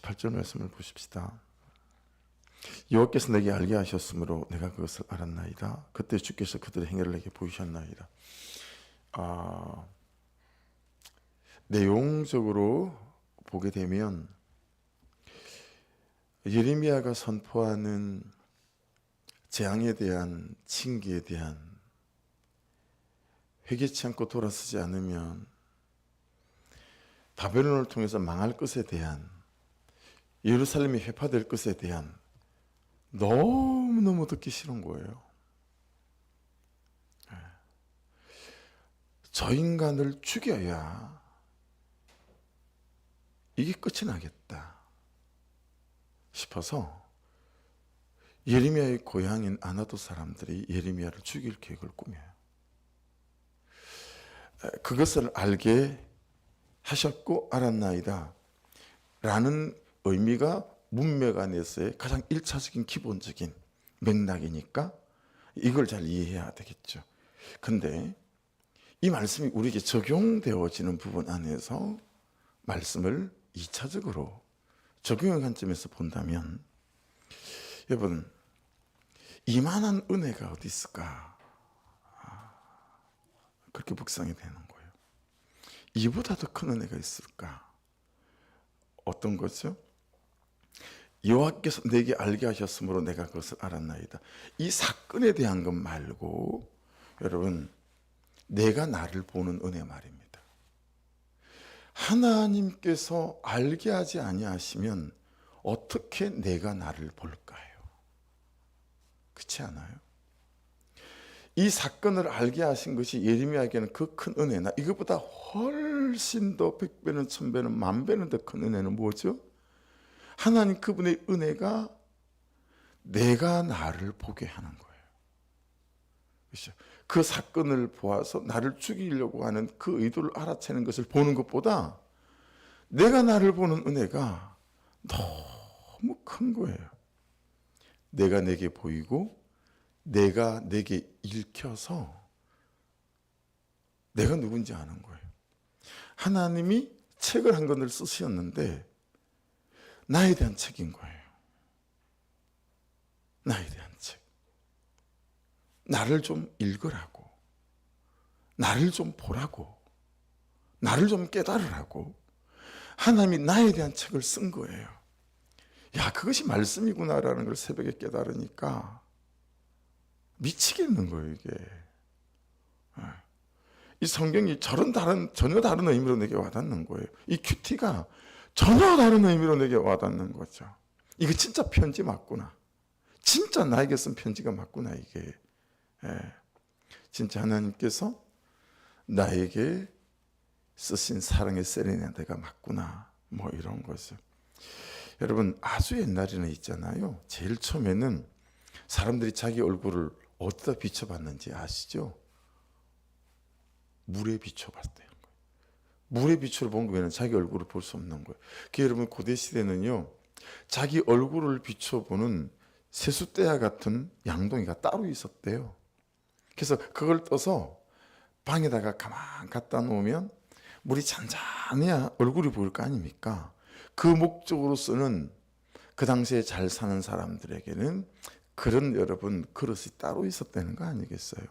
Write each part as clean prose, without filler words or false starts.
18절 말씀을 보십시다. 여호와께서 내게 알게 하셨으므로 내가 그것을 알았나이다. 그때 주께서 그들의 행위를 내게 보이셨나이다. 내용적으로 보게 되면 예레미야가 선포하는 재앙에 대한 징계에 대한 회개치 않고 돌아서지 않으면 바벨론을 통해서 망할 것에 대한, 예루살렘이 회파될 것에 대한 너무너무 듣기 싫은 거예요. 저 인간을 죽여야 이게 끝이 나겠다 싶어서 예레미야의 고향인 아나도 사람들이 예레미야를 죽일 계획을 꾸며요. 그것을 알게 하셨고 알았나이다 라는 의미가 문맥 안에서의 가장 1차적인 기본적인 맥락이니까 이걸 잘 이해해야 되겠죠. 근데 이 말씀이 우리에게 적용되어지는 부분 안에서 말씀을 2차적으로 적용의 관점에서 본다면, 여러분, 이만한 은혜가 어디 있을까? 그렇게 묵상이 되는 거예요. 이보다 더 큰 은혜가 있을까? 어떤 거죠? 여호와께서 내게 알게 하셨으므로 내가 그것을 알았나이다. 이 사건에 대한 것 말고 여러분, 내가 나를 보는 은혜 말입니다. 하나님께서 알게 하지 아니하시면 어떻게 내가 나를 볼까요? 그렇지 않아요? 이 사건을 알게 하신 것이 예레미야에게는 그 큰 은혜나 이것보다 훨씬 더 100배는 1000배는 10,000배는 더 큰 은혜는 뭐죠? 하나님 그분의 은혜가 내가 나를 보게 하는 거예요. 그렇죠? 그 사건을 보아서 나를 죽이려고 하는 그 의도를 알아채는 것을 보는 것보다 내가 나를 보는 은혜가 너무 큰 거예요. 내가 내게 보이고 내가 내게 읽혀서 내가 누군지 아는 거예요. 하나님이 책을 한 권을 쓰셨는데 나에 대한 책인 거예요. 나에 대한 책. 나를 좀 읽으라고, 나를 좀 보라고, 나를 좀 깨달으라고 하나님이 나에 대한 책을 쓴 거예요. 야, 그것이 말씀이구나라는 걸 새벽에 깨달으니까 미치겠는 거예요, 이게. 이 성경이 전혀 다른 의미로 내게 와닿는 거예요. 이 큐티가 전혀 다른 의미로 내게 와닿는 거죠. 이거 진짜 편지 맞구나. 진짜 나에게 쓴 편지가 맞구나, 이게. 진짜 하나님께서 나에게 쓰신 사랑의 세레나데가 맞구나. 뭐 이런 거죠. 여러분, 아주 옛날에는 있잖아요. 제일 처음에는 사람들이 자기 얼굴을 어디다 비춰봤는지 아시죠? 물에 비춰봤대요. 물에 비추어 본 거에는 자기 얼굴을 볼 수 없는 거예요. 그 여러분, 고대 시대는요, 자기 얼굴을 비춰보는 세숫대야 같은 양동이가 따로 있었대요. 그래서 그걸 떠서 방에다가 가만 갖다 놓으면 물이 잔잔해야 얼굴이 보일 거 아닙니까? 그 목적으로 쓰는, 그 당시에 잘 사는 사람들에게는 그런 여러분 그릇이 따로 있었다는 거 아니겠어요?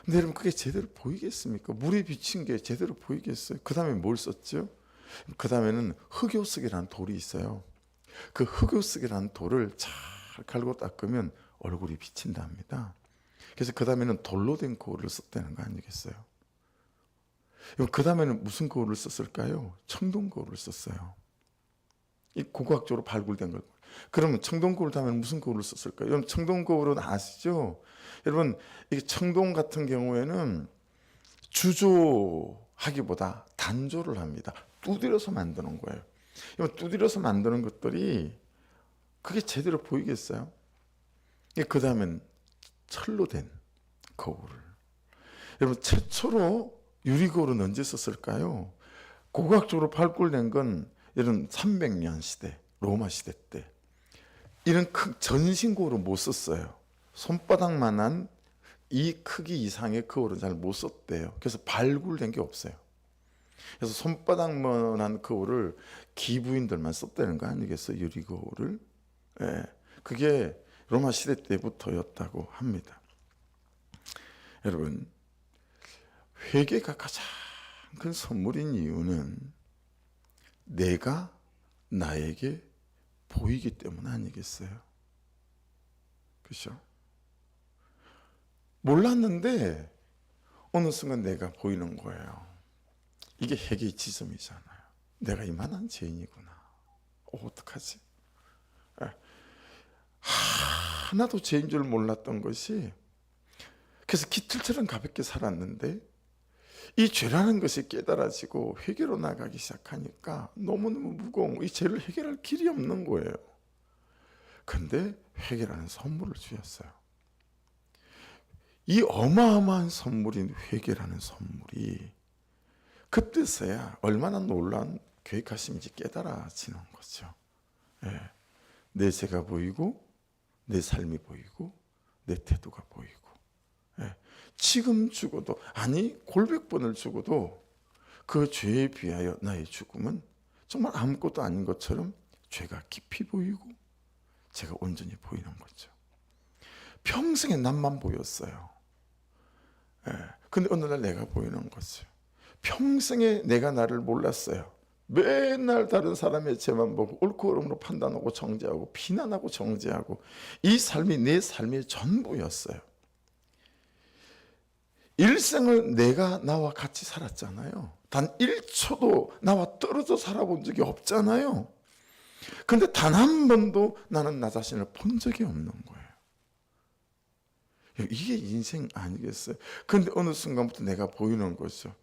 근데 여러분, 그게 제대로 보이겠습니까? 물에 비친 게 제대로 보이겠어요? 그 다음에 뭘 썼죠? 그 다음에는 흑요석이라는 돌이 있어요. 그 흑요석이라는 돌을 잘 갈고 닦으면 얼굴이 비친답니다. 그래서 그 다음에는 돌로 된 거울을 썼다는 거 아니겠어요? 그 다음에는 무슨 거울을 썼을까요? 청동 거울을 썼어요. 이 고고학적으로 발굴된 걸. 그러면 청동 거울 다음에 무슨 거울을 썼을까요? 여러분, 청동 거울은 아시죠? 여러분, 이 청동 같은 경우에는 주조하기보다 단조를 합니다. 두드려서 만드는 거예요. 여러분, 두드려서 만드는 것들이 그게 제대로 보이겠어요? 그 다음엔 철로 된 거울을. 여러분, 최초로 유리거울은 언제 썼을까요? 고고학적으로 발굴된 건 이런 300년 시대, 로마 시대 때. 이런 큰 전신거울은 못 썼어요. 손바닥만한 이 크기 이상의 거울은 잘 못 썼대요. 그래서 발굴된 게 없어요. 그래서 손바닥만한 거울을 기부인들만 썼다는 거 아니겠어요? 유리 거울을. 예, 그게 로마 시대 때부터였다고 합니다. 여러분, 회개가 가장 큰 선물인 이유는 내가 나에게 보이기 때문 아니겠어요? 그렇죠? 몰랐는데 어느 순간 내가 보이는 거예요. 이게 회개의 지점이잖아요. 내가 이만한 죄인이구나. 어떡하지? 하나도 죄인 줄 몰랐던 것이, 그래서 깃털처럼 가볍게 살았는데 이 죄라는 것이 깨달아지고 회개로 나가기 시작하니까 너무너무 무거운, 이 죄를 해결할 길이 없는 거예요. 근데 회개라는 선물을 주셨어요. 이 어마어마한 선물인 회개라는 선물이 그때서야 얼마나 놀라운 계획하심인지 깨달아지는 거죠. 예. 내 죄가 보이고 내 삶이 보이고 내 태도가 보이고, 예. 지금 죽어도, 아니 골백 번을 죽어도 그 죄에 비하여 나의 죽음은 정말 아무것도 아닌 것처럼 죄가 깊이 보이고 제가 온전히 보이는 거죠. 평생에 남만 보였어요. 예. 근데 어느 날 내가 보이는 거죠. 평생에 내가 나를 몰랐어요. 맨날 다른 사람의 죄만 보고 옳고 그름으로 판단하고 정죄하고 비난하고 정죄하고, 이 삶이 내 삶의 전부였어요. 일생을 내가 나와 같이 살았잖아요. 단 1초도 나와 떨어져 살아본 적이 없잖아요. 근데 단 한 번도 나는 나 자신을 본 적이 없는 거예요. 이게 인생 아니겠어요? 근데 어느 순간부터 내가 보이는 거죠.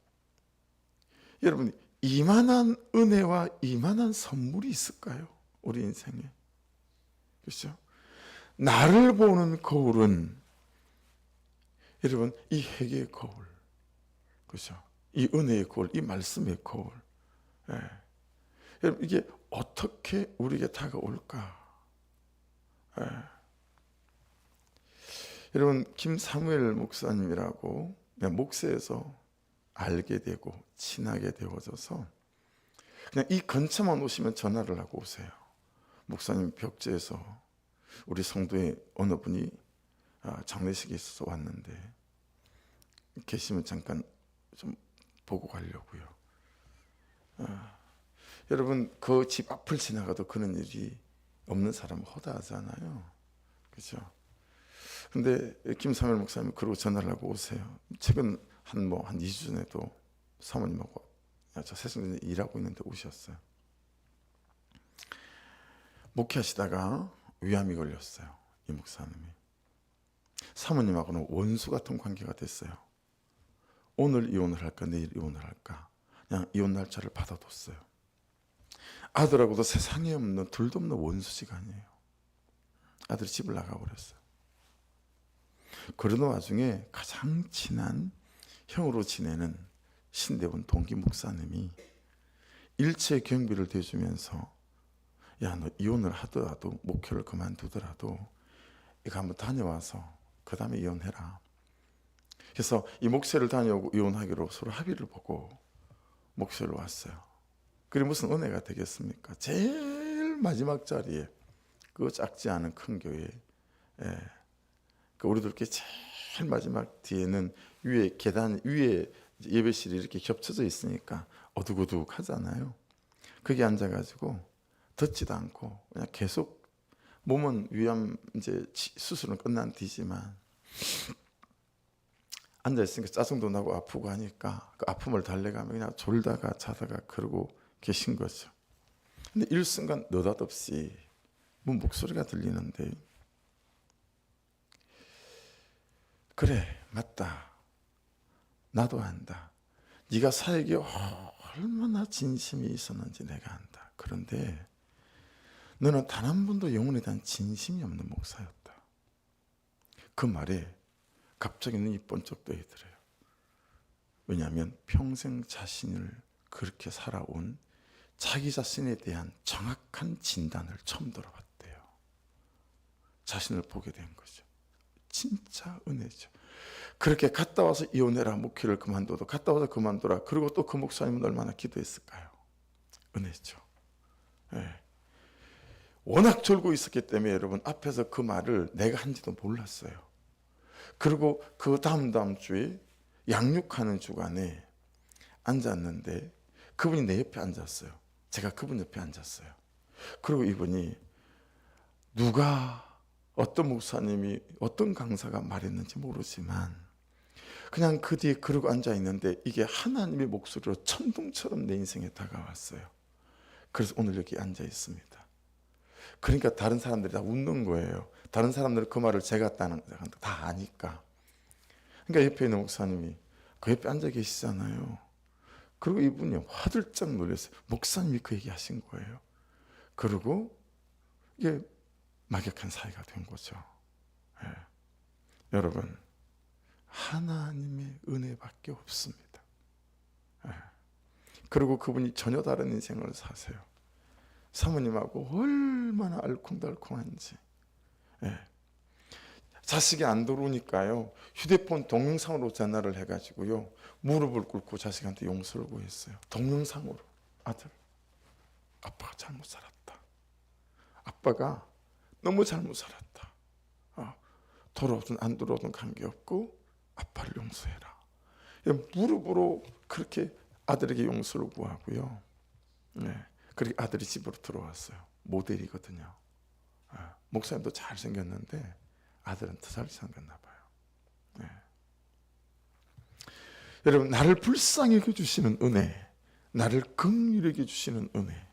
여러분, 이만한 은혜와 이만한 선물이 있을까요? 우리 인생에. 그렇죠? 나를 보는 거울은, 여러분, 이 회개의 거울, 그렇죠? 이 은혜의 거울, 이 말씀의 거울. 예. 여러분, 이게 어떻게 우리에게 다가올까? 예. 여러분, 김사무엘 목사님이라고 목세에서 알게 되고 친하게 되어져서 그냥 이 근처만 오시면 전화를 하고 오세요. 목사님, 벽지에서 우리 성도의 어느 분이 장례식에 있어서 왔는데 계시면 잠깐 좀 보고 가려고요. 여러분, 그 집 앞을 지나가도 그런 일이 없는 사람은 허다하잖아요. 그렇죠? 근데 김사무엘 목사님 그러고 전화를 하고 오세요. 최근 한 2주 전에도 사모님하고 저 세상에 일하고 있는데 오셨어요. 목회하시다가 위암이 걸렸어요. 이 목사님이. 사모님하고는 원수 같은 관계가 됐어요. 오늘 이혼을 할까 내일 이혼을 할까, 그냥 이혼 날짜를 받아뒀어요. 아들하고도 세상에 없는, 둘도 없는 원수지간이에요. 아들이 집을 나가버렸어요. 그러는 와중에 가장 친한 형으로 지내는 신대원 동기 목사님이 일체 경비를 대주면서, 야, 너 이혼을 하더라도 목회를 그만두더라도 이거 한번 다녀와서 그 다음에 이혼해라. 그래서 이 목회를 다녀오고 이혼하기로 서로 합의를 보고 목회를 왔어요. 그게 무슨 은혜가 되겠습니까? 제일 마지막 자리에 그 작지 않은 큰 교회, 그 우리들께 제일 마지막 뒤에는 위에 계단 위에 예배실이 이렇게 겹쳐져 있으니까 어둑어둑하잖아요. 거기 앉아가지고 듣지도 않고 그냥 계속, 몸은 위암 이제 수술은 끝난 뒤지만 앉아 있으니까 짜증도 나고 아프고 하니까 그 아픔을 달래가며 그냥 졸다가 자다가 그러고 계신 거죠. 근데 일순간 느닷없이 뭐 목소리가 들리는데, 그래, 맞다. 나도 안다. 네가 사역에 얼마나 진심이 있었는지 내가 안다. 그런데 너는 단 한 번도 영혼에 대한 진심이 없는 목사였다. 그 말에 갑자기 눈이 번쩍 떠이더래요. 왜냐하면 평생 자신을 그렇게 살아온 자기 자신에 대한 정확한 진단을 처음 들어봤대요. 자신을 보게 된 거죠. 진짜 은혜죠. 그렇게 갔다 와서 이혼해라, 목회를 그만둬도 갔다 와서 그만둬라. 그리고 또 그 목사님은 얼마나 기도했을까요? 은혜죠. 예. 워낙 졸고 있었기 때문에 여러분 앞에서 그 말을 내가 한지도 몰랐어요. 그리고 그 다음 주에 양육하는 주간에 앉았는데 그분이 내 옆에 앉았어요. 제가 그분 옆에 앉았어요. 그리고 이분이 누가 어떤 목사님이 어떤 강사가 말했는지 모르지만 그냥 그 뒤에 그러고 앉아 있는데 이게 하나님의 목소리로 천둥처럼 내 인생에 다가왔어요. 그래서 오늘 여기 앉아 있습니다. 그러니까 다른 사람들이 다 웃는 거예요. 다른 사람들은 그 말을 제가 했다는 다 아니까. 그러니까 옆에 있는 목사님이 그 옆에 앉아 계시잖아요. 그리고 이분이 화들짝 놀랐어요. 목사님이 그 얘기 하신 거예요. 그리고 이게 막역한 사이가 된 거죠. 예. 여러분, 하나님의 은혜밖에 없습니다. 예. 그리고 그분이 전혀 다른 인생을 사세요. 사모님하고 얼마나 알콩달콩한지. 예. 자식이 안 들어오니까요, 휴대폰 동영상으로 전화를 해가지고요, 무릎을 꿇고 자식한테 용서를 구했어요. 동영상으로. 아들, 아빠가 잘못 살았다. 아빠가 너무 잘못 살았다. 돌아오든 안 돌아오든 관계없고 아빠를 용서해라. 무릎으로 그렇게 아들에게 용서를 구하고요. 네. 그렇게 아들이 집으로 들어왔어요. 모델이거든요. 목사님도 잘생겼는데 아들은 더 잘생겼나 봐요. 네. 여러분, 나를 불쌍히 여겨주시는 은혜, 나를 긍휼히 여겨주시는 은혜,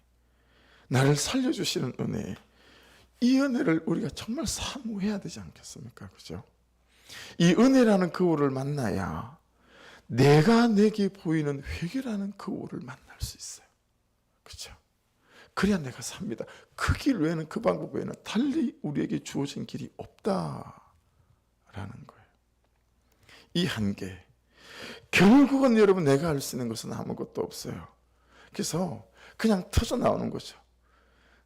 나를 살려주시는 은혜, 이 은혜를 우리가 정말 사모해야 되지 않겠습니까? 그죠? 이 은혜라는 그 오를 만나야 내가 내게 보이는 회개라는 그 오를 만날 수 있어요. 그죠? 그래야 내가 삽니다. 그 길 외에는, 그 방법 외에는 달리 우리에게 주어진 길이 없다라는 거예요. 이 한계, 결국은 여러분 내가 할 수 있는 것은 아무것도 없어요. 그래서 그냥 터져 나오는 거죠.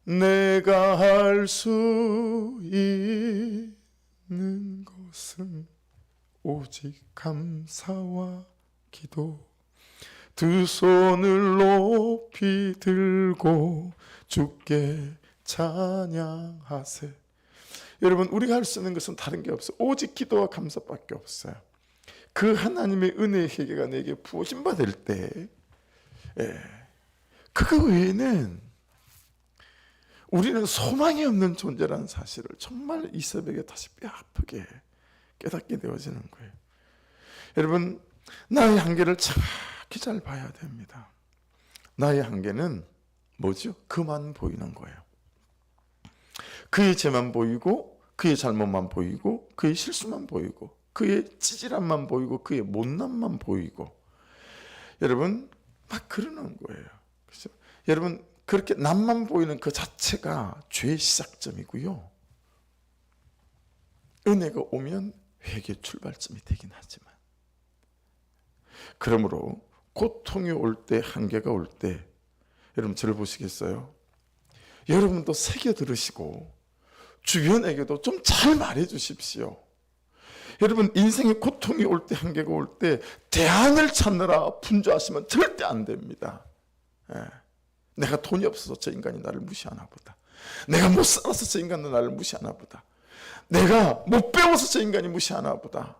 내가 할 수 있는 것은 오직 감사와 기도, 두 손을 높이 들고 주께 찬양하세. 여러분, 우리가 할 수 있는 것은 다른 게 없어요. 오직 기도와 감사밖에 없어요. 그 하나님의 은혜의 회개가 내게 부어진 바 될 때, 그거 외에는 우리는 소망이 없는 존재라는 사실을 정말 이 새벽에 다시 뼈아프게 깨닫게 되어지는 거예요. 여러분, 나의 한계를 정확히 잘 봐야 됩니다. 나의 한계는 뭐죠? 그만 보이는 거예요. 그의 죄만 보이고, 그의 잘못만 보이고, 그의 실수만 보이고, 그의 찌질함만 보이고, 그의 못남만 보이고, 여러분 막 그러는 거예요. 그렇죠? 여러분, 그렇게 남만 보이는 그 자체가 죄의 시작점이고요. 은혜가 오면 회개 출발점이 되긴 하지만, 그러므로 고통이 올 때, 한계가 올 때, 여러분 저를 보시겠어요? 여러분도 새겨 들으시고 주변에게도 좀 잘 말해 주십시오. 여러분, 인생의 고통이 올 때, 한계가 올 때 대안을 찾느라 분주하시면 절대 안 됩니다. 내가 돈이 없어서 저 인간이 나를 무시하나 보다. 내가 못 살아서 저 인간은 나를 무시하나 보다. 내가 못 배워서 저 인간이 무시하나 보다.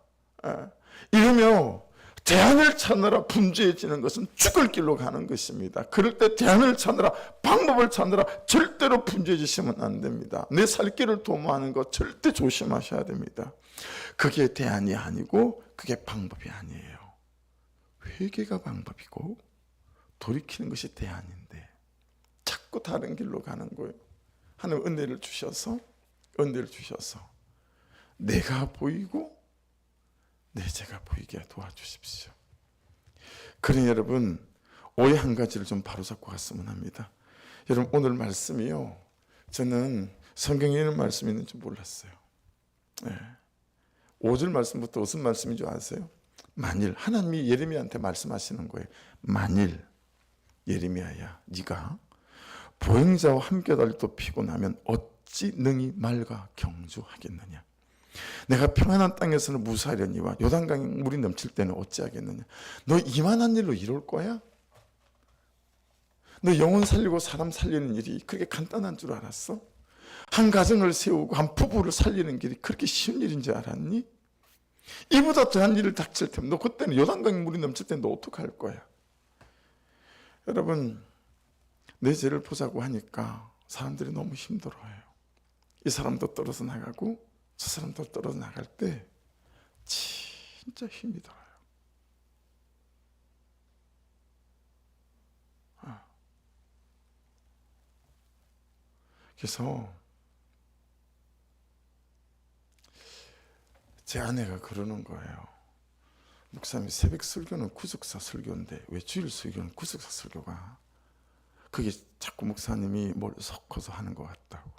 이러면 대안을 찾느라 분주해지는 것은 죽을 길로 가는 것입니다. 그럴 때 대안을 찾느라, 방법을 찾느라 절대로 분주해지시면 안 됩니다. 내 살 길을 도모하는 것 절대 조심하셔야 됩니다. 그게 대안이 아니고 그게 방법이 아니에요. 회개가 방법이고 돌이키는 것이 대안인데 자꾸 다른 길로 가는 거예요. 하나님 은혜를 주셔서 내가 보이고 내 죄가 보이게 도와주십시오. 그러니 여러분, 오해 한 가지를 좀 바로잡고 갔으면 합니다. 여러분, 오늘 말씀이요, 저는 성경에 있는 말씀이 있는 줄 몰랐어요. 5절 말씀부터 무슨 말씀인 줄 아세요? 만일, 하나님이 예레미야한테 말씀하시는 거예요. 만일 예레미야야, 네가 보행자와 함께 달리도 피곤하면 어찌 능히 말과 경주하겠느냐. 내가 평안한 땅에서는 무사하려니와 요단강 물이 넘칠 때는 어찌하겠느냐. 너 이만한 일로 이룰 거야? 너 영혼 살리고 사람 살리는 일이 그렇게 간단한 줄 알았어? 한 가정을 세우고 한 부부를 살리는 길이 그렇게 쉬운 일인 줄 알았니? 이보다 더한 일을 닥칠 테면 너 그때는 요단강 물이 넘칠 때는 너 어떡할 거야? 여러분, 내 죄를 보자고 하니까 사람들이 너무 힘들어해요. 이 사람도 떨어져 나가고 저 사람도 떨어져 나갈 때 진짜 힘이 들어요. 그래서 제 아내가 그러는 거예요. 목사님, 새벽 설교는 구속사 설교인데 왜 주일 설교는 구속사 설교가? 그게 자꾸 목사님이 뭘 섞어서 하는 것 같다고.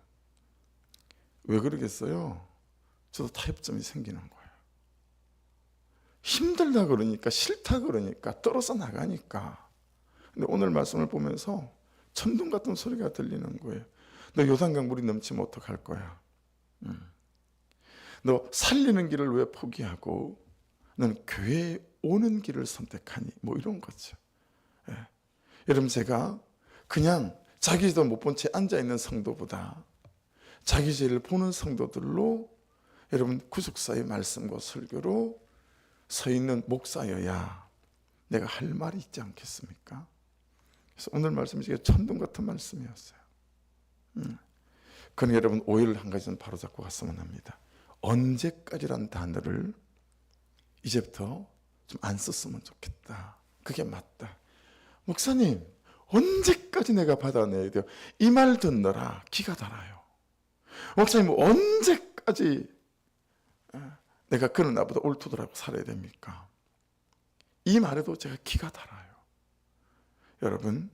왜 그러겠어요? 저도 타협점이 생기는 거예요. 힘들다 그러니까, 싫다 그러니까, 떨어져 나가니까. 근데 오늘 말씀을 보면서 천둥 같은 소리가 들리는 거예요. 너 요단강 물이 넘치면 어떡할 거야? 너 살리는 길을 왜 포기하고 너는 교회에 오는 길을 선택하니? 뭐 이런 거죠. 예. 여러분, 제가 그냥 자기 죄도 못 본 채 앉아있는 성도보다 자기 죄를 보는 성도들로 여러분 구속사의 말씀과 설교로 서 있는 목사여야 내가 할 말이 있지 않겠습니까? 그래서 오늘 말씀이 천둥 같은 말씀이었어요. 그러니 여러분, 오해를 한 가지는 바로잡고 갔으면 합니다. 언제까지란 단어를 이제부터 좀 안 썼으면 좋겠다. 그게 맞다. 목사님, 언제까지 내가 받아내야 돼요? 이 말 듣느라 기가 달아요. 목사님, 언제까지 내가 그는 나보다 옳도더라고 살아야 됩니까? 이 말에도 제가 기가 달아요. 여러분,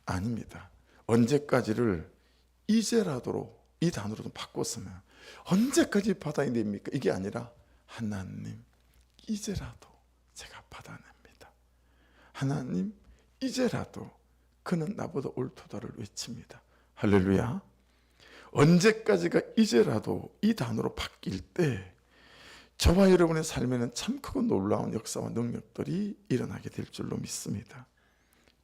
아닙니다. 언제까지를 이제라도로 이 단어로 좀 바꿨으면, 언제까지 받아야 됩니까? 이게 아니라 하나님, 이제라도 제가 받아냅니다. 하나님, 이제라도 그는 나보다 옳도다를 외칩니다. 할렐루야. 언제까지가 이제라도 이 단어로 바뀔 때 저와 여러분의 삶에는 참 크고 놀라운 역사와 능력들이 일어나게 될 줄로 믿습니다.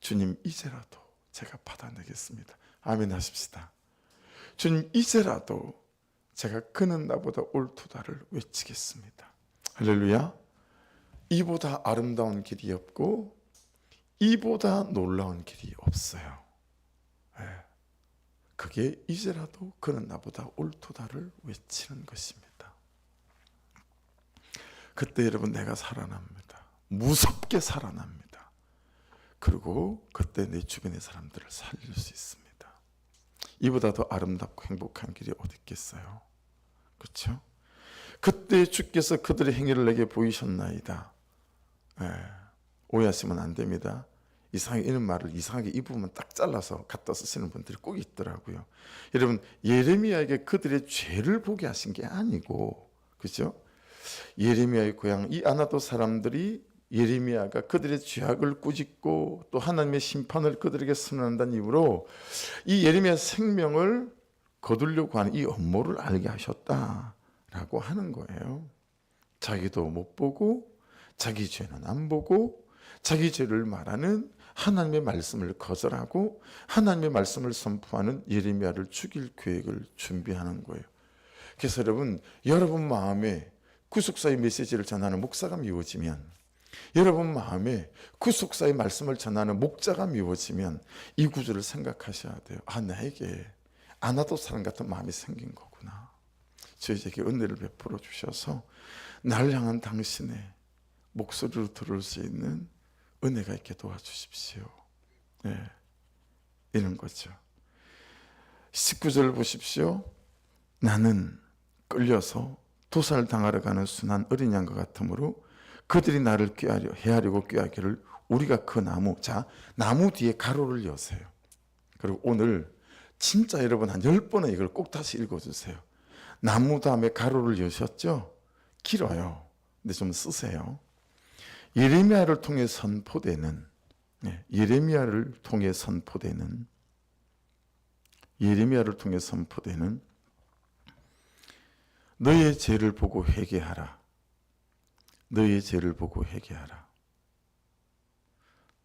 주님, 이제라도 제가 받아내겠습니다. 아멘 하십시다. 주님, 이제라도 제가 그는 나보다 옳도다를 외치겠습니다. 할렐루야. 이보다 아름다운 길이 없고 이보다 놀라운 길이 없어요. 그게 이제라도 그는 나보다 옳도다를 외치는 것입니다. 그때 여러분, 내가 살아납니다. 무섭게 살아납니다. 그리고 그때 내 주변의 사람들을 살릴 수 있습니다. 이보다 더 아름답고 행복한 길이 어디 있겠어요? 그렇죠? 그때 주께서 그들의 행위를 내게 보이셨나이다. 오해하시면 안 됩니다. 이상하게 이런 말을 이상하게 이 부분만 딱 잘라서 갖다 쓰시는 분들이 꼭 있더라고요. 여러분, 예레미야에게 그들의 죄를 보게 하신 게 아니고, 그죠? 예레미야의 고향 이 아나도 사람들이 예레미야가 그들의 죄악을 꾸짖고 또 하나님의 심판을 그들에게 선언한다는 이유로 이 예레미야 생명을 거두려고 하는 이 음모를 알게 하셨다라고 하는 거예요. 자기도 못 보고 자기 죄는 안 보고 자기 죄를 말하는 하나님의 말씀을 거절하고 하나님의 말씀을 선포하는 예레미야를 죽일 계획을 준비하는 거예요. 그래서 여러분 마음에 구속사의 메시지를 전하는 목사가 미워지면, 여러분 마음에 구속사의 말씀을 전하는 목자가 미워지면 이 구절을 생각하셔야 돼요. 아, 나에게 아나도 사람 같은 마음이 생긴 거구나. 저희에게 은혜를 베풀어 주셔서 나를 향한 당신의 목소리를 들을 수 있는 은혜가 있게 도와주십시오. 이런 거죠. 19절 보십시오. 나는 끌려서 도살당하러 가는 순한 어린 양과 같으므로 그들이 나를 헤아리고 꾀하기를 우리가 그 나무, 자, 나무 뒤에 가로를 여세요. 그리고 오늘 진짜 여러분 한 10번은 이걸 꼭 다시 읽어주세요. 나무 다음에 가로를 여셨죠? 길어요. 근데 좀 쓰세요. 예레미야를 통해 선포되는 너의 죄를 보고 회개하라. 너의 죄를 보고 회개하라.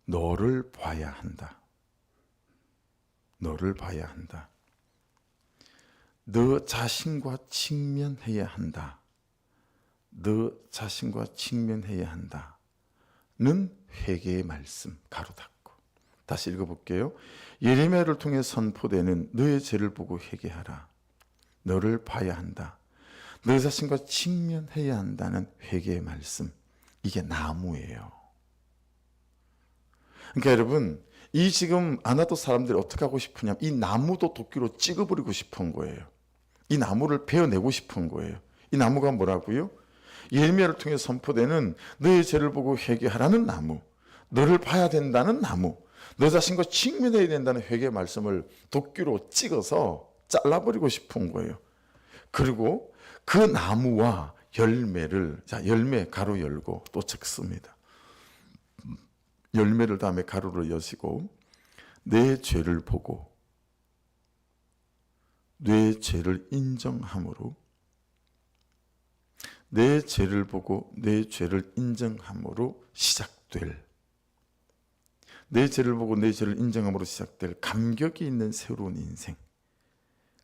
너를 봐야 한다. 너를 봐야 한다. 너 자신과 직면해야 한다. 너 자신과 직면해야 한다. 는 회개의 말씀 가로 닫고. 다시 읽어볼게요. 예레미야를 통해 선포되는 너의 죄를 보고 회개하라. 너를 봐야 한다. 너 자신과 직면해야 한다는 회개의 말씀. 이게 나무예요. 그러니까 여러분, 이 지금 아나도 사람들이 어떻게 하고 싶으냐면 이 나무도 도끼로 찍어버리고 싶은 거예요. 이 나무를 베어내고 싶은 거예요. 이 나무가 뭐라고요? 예레미야를 통해 선포되는 너의 죄를 보고 회개하라는 나무, 너를 봐야 된다는 나무, 너 자신과 직면해야 된다는 회개의 말씀을 도끼로 찍어서 잘라버리고 싶은 거예요. 그리고 그 나무와 열매를, 자, 열매 가로 열고 또 적습니다. 열매를 다음에 가로로 여시고 내 죄를 보고 내 죄를 인정함으로, 내 죄를 보고 내 죄를 인정함으로 시작될, 내 죄를 보고 내 죄를 인정함으로 시작될 감격이 있는 새로운 인생,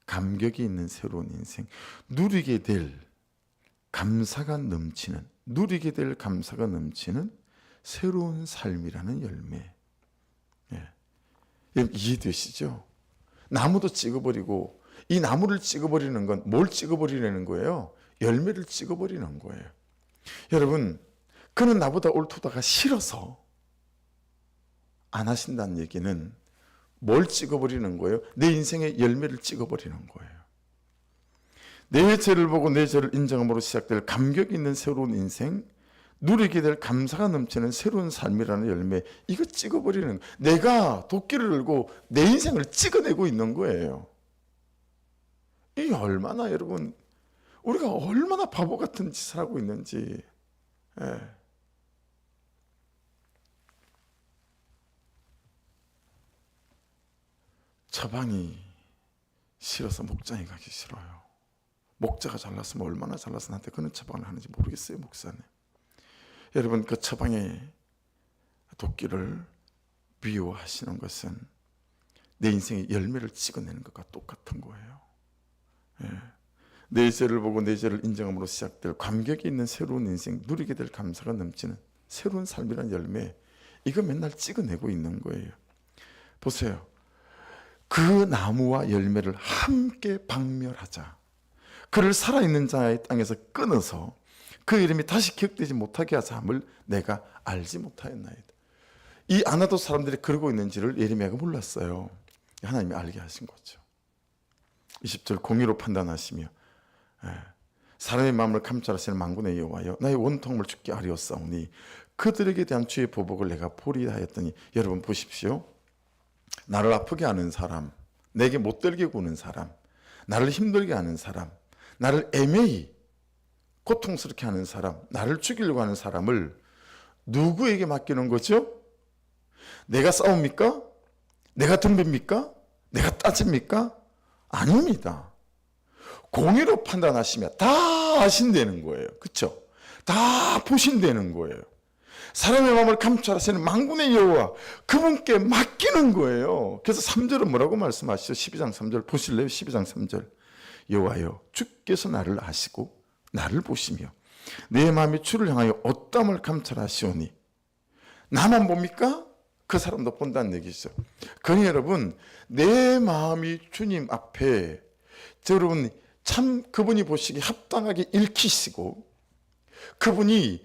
감격이 있는 새로운 인생, 누리게 될 감사가 넘치는, 누리게 될 감사가 넘치는 새로운 삶이라는 열매. 예. 이해되시죠? 나무도 찍어버리고, 이 나무를 찍어버리는 건 뭘 찍어버리려는 거예요? 열매를 찍어버리는 거예요. 여러분, 그는 나보다 옳도다가 싫어서 안 하신다는 얘기는 뭘 찍어버리는 거예요? 내 인생의 열매를 찍어버리는 거예요. 내 죄를 보고 내 죄를 인정함으로 시작될 감격 있는 새로운 인생, 누리게 될 감사가 넘치는 새로운 삶이라는 열매, 이거 찍어버리는, 내가 도끼를 들고 내 인생을 찍어내고 있는 거예요. 이게 얼마나, 여러분, 우리가 얼마나 바보 같은 짓을 하고 있는지. 예. 처방이 싫어서 목장에 가기 싫어요. 목자가 잘났으면 얼마나 잘나서 나한테 그런 처방을 하는지 모르겠어요, 목사님. 여러분, 그 처방의 도끼를 미워하시는 것은 내 인생의 열매를 찍어내는 것과 똑같은 거예요. 예. 내 죄를 보고 내 죄를 인정함으로 시작될 감격이 있는 새로운 인생, 누리게 될 감사가 넘치는 새로운 삶이라는 열매, 이거 맨날 찍어내고 있는 거예요. 보세요. 그 나무와 열매를 함께 박멸하자. 그를 살아있는 자의 땅에서 끊어서 그 이름이 다시 기억되지 못하게 하자 함을 내가 알지 못하였나이다. 이 아나도 사람들이 그러고 있는지를 예레미야가 몰랐어요. 하나님이 알게 하신 거죠. 20절 공의로 판단하시며 사람의 마음을 감찰하시는 만군의 여호와여, 나의 원통을 주께 아뢰었사오니 그들에게 대한 주의 보복을 내가 보리라 하였더니, 여러분 보십시오. 나를 아프게 하는 사람, 내게 못되게 구는 사람, 나를 힘들게 하는 사람, 나를 애매히 고통스럽게 하는 사람, 나를 죽이려고 하는 사람을 누구에게 맡기는 거죠? 내가 싸웁니까? 내가 덤빕니까? 내가 따집니까? 아닙니다. 공의로 판단하시면 다 아신다는 거예요. 그렇죠? 다 보신다는 거예요. 사람의 마음을 감찰하시는 만군의 여호와, 그분께 맡기는 거예요. 그래서 3절은 뭐라고 말씀하시죠? 12장 3절 보실래요? 12장 3절. 여호와여, 주께서 나를 아시고 나를 보시며 내 마음이 주를 향하여 어떠함을 감찰하시오니, 나만 봅니까? 그 사람도 본다는 얘기죠. 그러니 여러분, 내 마음이 주님 앞에, 여러분 참 그분이 보시기에 합당하게 읽히시고, 그분이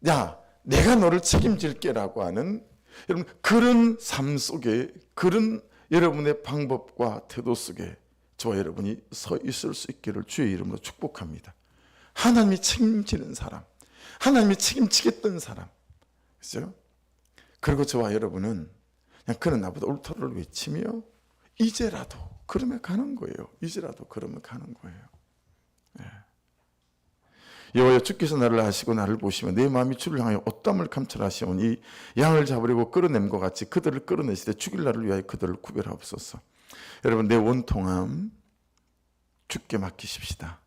야 내가 너를 책임질게라고 하는, 여러분 그런 삶 속에, 그런 여러분의 방법과 태도 속에 저와 여러분이 서 있을 수 있기를 주의 이름으로 축복합니다. 하나님이 책임지는 사람, 하나님이 책임지겠다는 사람, 그렇죠? 그리고 저와 여러분은 그냥 그는 나보다 옳다를 외치며 이제라도 그러면 가는 거예요. 이제라도 그러면 가는 거예요. 네. 여호와여, 주께서 나를 아시고 나를 보시며 내 마음이 주를 향하여 어떠함을 감찰하시오니, 양을 잡으려고 끌어냄과 같이 그들을 끌어내시되 죽일 날을 위하여 그들을 구별하옵소서. 여러분, 내 원통함 주께 맡기십시다.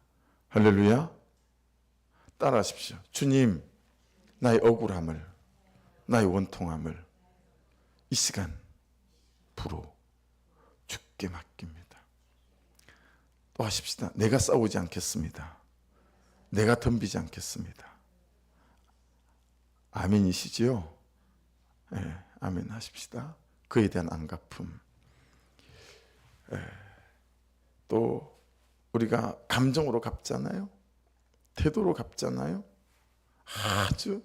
할렐루야. 따라하십시오. 주님, 나의 억울함을, 나의 원통함을 이 시간 부로 주께 맡깁니다. 또 하십시다. 내가 싸우지 않겠습니다. 내가 덤비지 않겠습니다. 아멘이시지요? 네, 아멘 하십시다. 그에 대한 안갚음. 또 우리가 감정으로 갚잖아요. 태도로 갚잖아요. 아주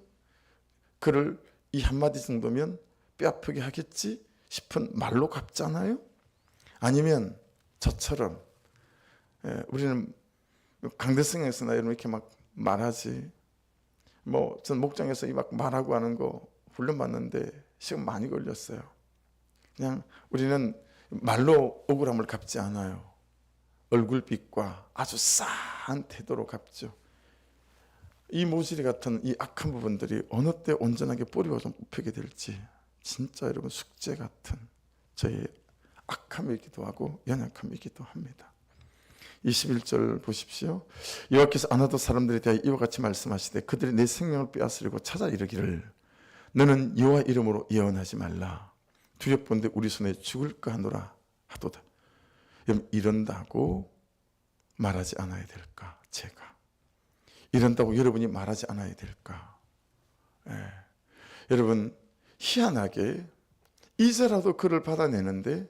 그를 이 한마디 정도면 뼈아프게 하겠지 싶은 말로 갚잖아요. 아니면 저처럼 우리는 강대성에서나 이렇게 막 말하지. 전 목장에서 막 말하고 하는 거 훈련 받는데 시간 많이 걸렸어요. 그냥 우리는 말로 억울함을 갚지 않아요. 얼굴빛과 아주 싸한 태도로 갚죠. 이 모질이 같은 이 악한 부분들이 어느 때 온전하게 뿌리가 좀 뽑히게 될지 진짜 여러분 숙제 같은 저의 악함이기도 하고 연약함이기도 합니다. 21절 보십시오. 여호와께서 아나도 사람들에 대하여 이와 같이 말씀하시되 그들이 내 생명을 빼앗으려고 찾아 이르기를 너는 여호와 이름으로 예언하지 말라. 두렵건대 우리 손에 죽을까 하노라 하도다. 여러분 이런다고 말하지 않아야 될까? 제가 이런다고 여러분이 말하지 않아야 될까? 여러분 희한하게 이제라도 그를 받아내는데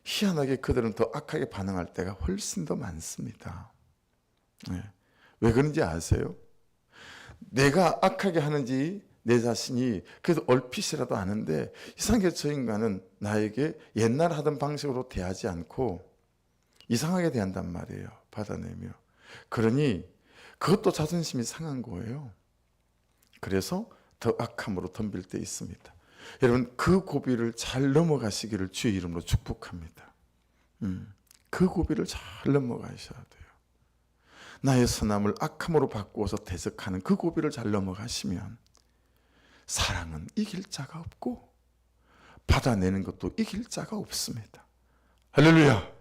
희한하게 그들은 더 악하게 반응할 때가 훨씬 더 많습니다. 왜 그런지 아세요? 내가 악하게 하는지 내 자신이 그래도 얼핏이라도 아는데 이상하게 저 인간은 나에게 옛날 하던 방식으로 대하지 않고 이상하게 대한단 말이에요. 받아내며. 그러니 그것도 자존심이 상한 거예요. 그래서 더 악함으로 덤빌 때 있습니다. 여러분 그 고비를 잘 넘어가시기를 주의 이름으로 축복합니다. 그 고비를 잘 넘어가셔야 돼요. 나의 선함을 악함으로 바꾸어서 대적하는 그 고비를 잘 넘어가시면 사랑은 이길 자가 없고 받아내는 것도 이길 자가 없습니다. 할렐루야.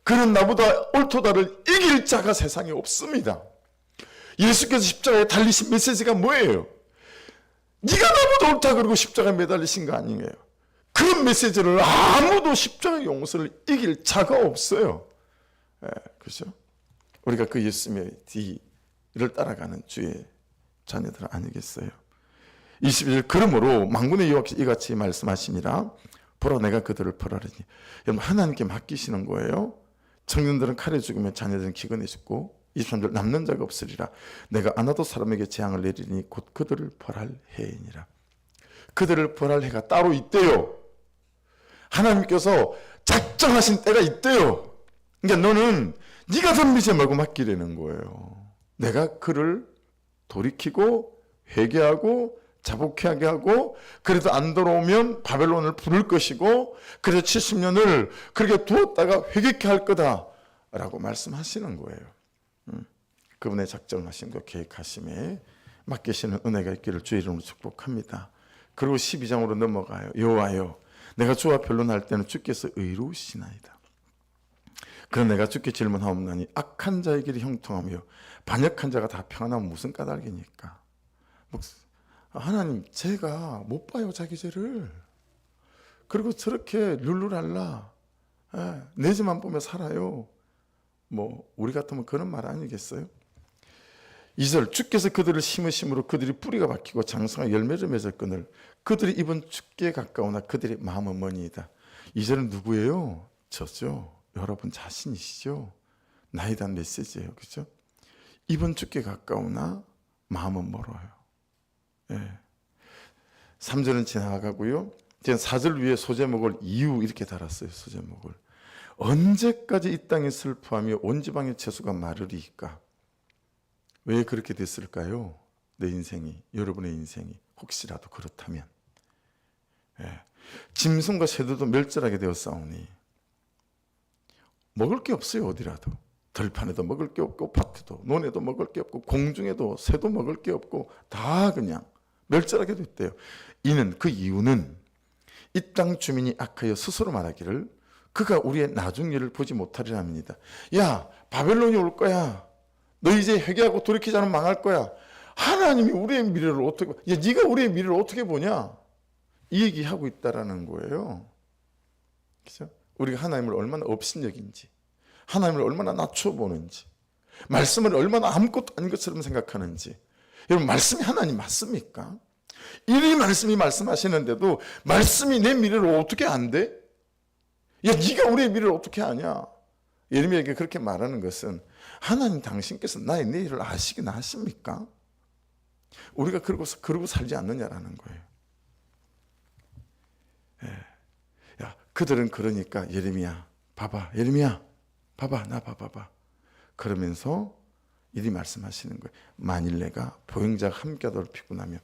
그는 나보다 옳도다를 이길 자가 세상에 없습니다. 예수께서 십자가에 달리신 메시지가 뭐예요? 네가 나보다 옳다 그러고 십자가에 매달리신 거 아니에요. 그런 메시지를 아무도 십자가 용서를 이길 자가 없어요. 그렇죠? 우리가 그 예수님의 뒤를 따라가는 주의 자녀들 아니겠어요? 22절 그러므로 만군의 여호와께서 이같이 말씀하시니라. 보라 내가 그들을 벌하리니. 여러분 하나님께 맡기시는 거예요. 청년들은 칼에 죽으면 자녀들은 기근에 죽고 23절 남는 자가 없으리라. 내가 아나도 사람에게 재앙을 내리니 곧 그들을 벌할 해이니라. 그들을 벌할 해가 따로 있대요. 하나님께서 작정하신 때가 있대요. 그러니까 너는 네가 덤비지 말고 맡기려는 거예요. 내가 그를 돌이키고 회개하고 자복하게 하고 그래도 안 돌아오면 바벨론을 부를 것이고 그래서 70년을 그렇게 두었다가 회개케 할 거다라고 말씀하시는 거예요. 그분의 작정하심과 계획하심에 맡기시는 은혜가 있기를 주의 이름으로 축복합니다. 그리고 12장으로 넘어가요. 여호와여 내가 주와 변론할 때는 주께서 의로우시나이다. 그럼 내가 주께 질문하옵나니 악한 자에게 형통하며 반역한 자가 다 평안하면 무슨 까닭이니까. 하나님 제가 못 봐요 자기 죄를. 그리고 저렇게 룰루랄라 내 죄만 보며 살아요. 우리 같으면 그런 말 아니겠어요? 2절 주께서 그들을 심으심으로 그들이 뿌리가 박히고 장성한 열매를 맺었거늘 그들이 입은 죽기에 가까우나 그들의 마음은 머니이다. 2절은 누구예요? 저죠. 여러분 자신이시죠. 나에 대한 메시지예요. 그렇죠? 입은 죽기에 가까우나 마음은 멀어요. 3절은 지나가고요. 제가 4절 위에 소제목을 이유 이렇게 달았어요. 소제목을 언제까지 이 땅에 슬퍼하며 온 지방의 채소가 마르리까? 왜 그렇게 됐을까요? 내 인생이, 여러분의 인생이 혹시라도 그렇다면 짐승과 새들도 멸절하게 되었사오니 먹을 게 없어요. 어디라도 들판에도 먹을 게 없고 밭에도 논에도 먹을 게 없고 공중에도 새도 먹을 게 없고 다 그냥 멸절하게 됐대요. 그 이유는 이 땅 주민이 악하여 스스로 말하기를 그가 우리의 나중 일을 보지 못하리라 합니다. 야 바벨론이 올 거야. 너 이제 회개하고 돌이키지 않으면 망할 거야. 하나님이 우리의 미래를 어떻게 야, 네가 우리의 미래를 어떻게 보냐? 이 얘기하고 있다라는 거예요. 그렇죠? 우리가 하나님을 얼마나 업신여긴지, 하나님을 얼마나 낮춰보는지, 말씀을 얼마나 아무것도 아닌 것처럼 생각하는지. 여러분, 말씀이 하나님 맞습니까? 이 말씀이 말씀하시는데도 말씀이 내 미래를 어떻게 안 돼? 야, 네가 우리의 미래를 어떻게 아냐? 예레미야에게 그렇게 말하는 것은 하나님 당신께서 나의 내일을 아시긴 아십니까? 우리가 그러고 살지 않느냐라는 거예요. 예. 야, 그들은 그러니까 예레미야 봐봐, 예레미야 봐봐, 나 봐봐. 그러면서 이리 말씀하시는 거예요. 만일 내가 보행자가 함께하도록 피곤하면,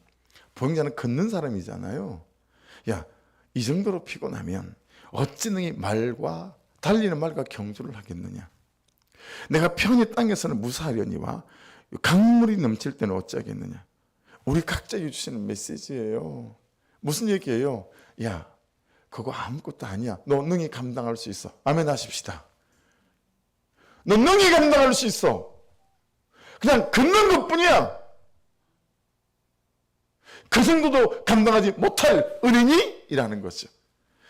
보행자는 걷는 사람이잖아요. 야, 이 정도로 피곤하면 어찌 능히 말과 달리는 말과 경주를 하겠느냐? 내가 편히 땅에서는 무사하려니와 강물이 넘칠 때는 어찌하겠느냐? 우리 각자에게 주시는 메시지예요. 무슨 얘기예요? 야, 그거 아무것도 아니야. 너 능히 감당할 수 있어. 아멘 하십시다. 너 능히 감당할 수 있어. 그냥 걷는 것뿐이야. 그 정도도 감당하지 못할 은인이? 이라는 거죠.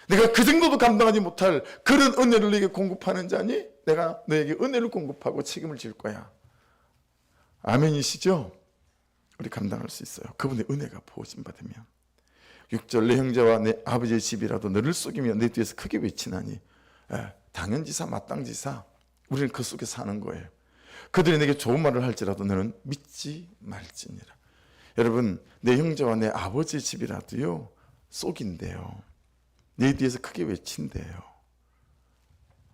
내가 그 정도도 감당하지 못할 그런 은혜를 너에게 공급하는 자니 내가 너에게 은혜를 공급하고 책임을 질 거야. 아멘이시죠? 우리 감당할 수 있어요. 그분의 은혜가 부어진받으면. 6절 내 형제와 내 아버지의 집이라도 너를 속이며 내 뒤에서 크게 외치나니. 당연지사 마땅지사 우리는 그 속에 사는 거예요. 그들이 내게 좋은 말을 할지라도 너는 믿지 말지니라. 여러분, 내 형제와 내 아버지의 집이라도요 속인대요. 내 뒤에서 크게 외친대요.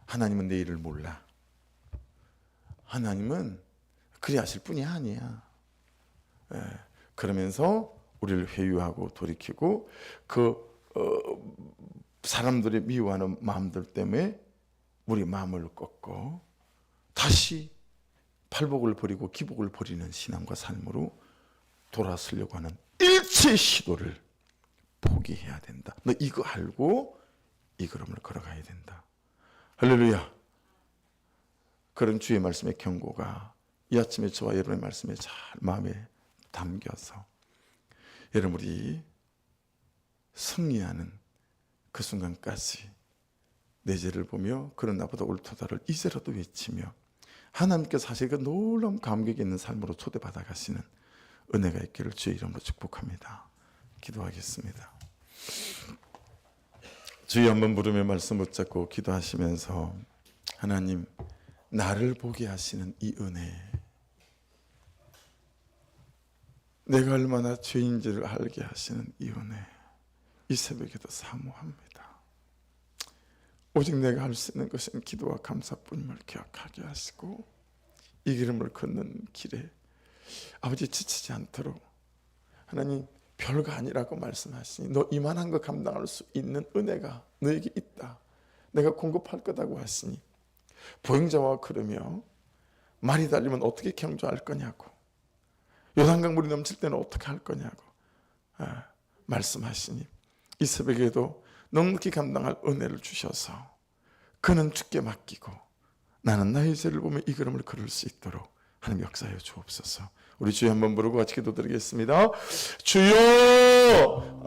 하나님은 내 일을 몰라. 하나님은 그리 하실 분이 아니야. 그러면서 우리를 회유하고 돌이키고 사람들이 미워하는 마음들 때문에 우리 마음을 꺾고 다시 팔복을 버리고 기복을 버리는 신앙과 삶으로 돌아서려고 하는 일체 시도를 포기해야 된다. 너 이거 알고 이 걸음을 걸어가야 된다. 할렐루야. 그런 주의 말씀의 경고가 이 아침에 저와 여러분의 말씀에 잘 마음에 담겨서 여러분 우리 승리하는 그 순간까지 내 죄를 보며 그런 나보다 옳도다를 이제라도 외치며 하나님께서 사실 그 놀라운 감격이 있는 삶으로 초대받아 가시는 은혜가 있기를 주의 이름으로 축복합니다. 기도하겠습니다. 주의 한번 부르며 말씀 붙잡고 기도하시면서 하나님 나를 보게 하시는 이 은혜, 내가 얼마나 죄인지를 알게 하시는 이 은혜, 이 새벽에도 사모합니다. 오직 내가 할 수 있는 것은 기도와 감사뿐임을 기억하게 하시고 이 길을 걷는 길에 아버지 지치지 않도록 하나님 별거 아니라고 말씀하시니 너 이만한 거 감당할 수 있는 은혜가 너에게 있다. 내가 공급할 거다고 하시니 보행자와 걸으며 말이 달리면 어떻게 경주할 거냐고, 요단강 물이 넘칠 때는 어떻게 할 거냐고 말씀하시니 이 새벽에도 넉넉히 감당할 은혜를 주셔서 그는 주께 맡기고 나는 나의 죄를 보며 이 걸음을 걸을 수 있도록 하나님 역사하여 주옵소서. 우리 주여 한번 부르고 같이 기도드리겠습니다. 주여.